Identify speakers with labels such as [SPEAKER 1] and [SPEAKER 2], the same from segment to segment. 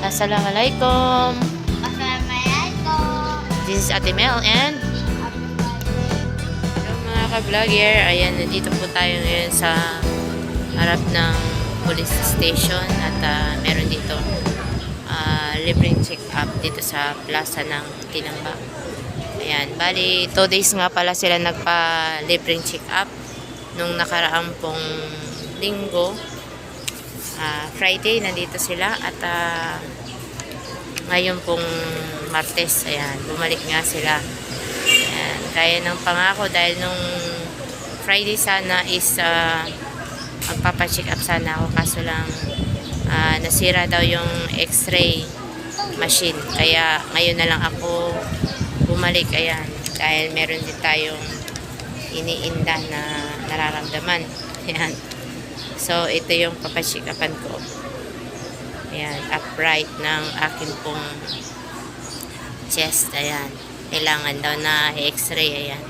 [SPEAKER 1] Assalamualaikum.
[SPEAKER 2] Assalamualaikum.
[SPEAKER 1] This is Ate Mel and hello mga ka-vlogger. Ayan, nandito po tayo ngayon sa harap ng police station at meron dito libreng check-up dito sa plaza ng Tinamba. Ayan, bali 2 days nga pala sila nagpa-libreng check-up nung nakaraang pong linggo. Friday nandito sila at ngayon pong Martes, ayan, bumalik nga sila. Ayan, kaya ng pangako dahil nung Friday sana is magpapacheck up sana ako, kaso lang nasira daw yung x-ray machine, kaya ngayon na lang ako bumalik. Ayan, dahil meron din tayong iniinda na nararamdaman. Ayan, so ito yung papacheck upan ko. Ayan, upright ng akin pong chest. Ayan, kailangan daw na x-ray. Ayan,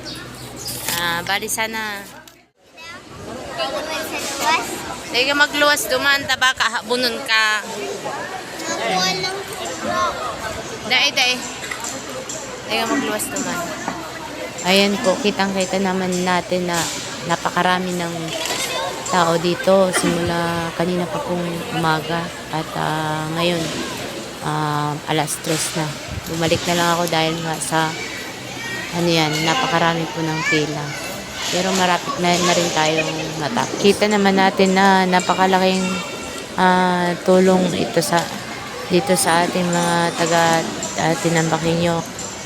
[SPEAKER 1] bali sana hindi ka magluwas duman, taba ka, habunon ka. Dai. Hindi ka magluwas duman. Ayan po, kitang-kita naman natin na napakarami ng tao dito simula kanina pa pong umaga at ngayon alas 3 na. Bumalik na lang ako dahil nga sa napakarami po ng pila. Pero marapit na rin tayong matapos. Kita naman natin na napakalaking tulong ito dito sa ating mga taga Tinambaqueño.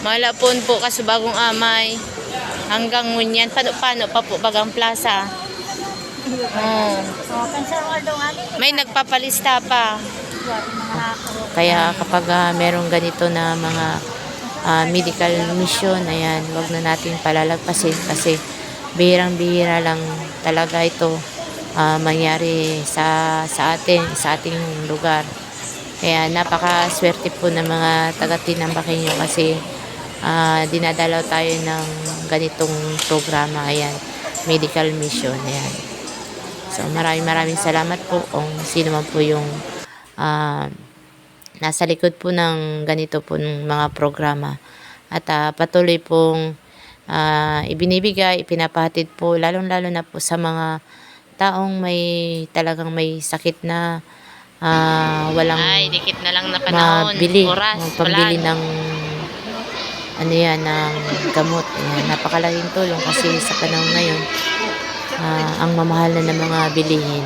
[SPEAKER 1] Malapon po kasubagong amay hanggang ngunyan. Paano pa po bagang plaza? May nagpapalista pa. Kaya kapag merong ganito na mga medical mission, ayan, wag na natin palalagpasin kasi bihirang-bihira lang talaga ito mangyari sa ating lugar. Kaya napakaswerte po ng mga taga Tinambaqueño kasi dinadalaw tayo ng ganitong programa. Ayan, medical mission. Ayan. So maraming salamat po kung sino man po yung nasa likod po ng ganito po ng mga programa. At patuloy pong ibinibigay, ipinapahatid po lalong-lalo na po sa mga taong talagang may sakit na walang dikit na lang na panahon, mabili, pambili ng ng gamot. Ayan, napakalaking tulong kasi sa panahon ngayon ang mamahal na ng mga bilihin.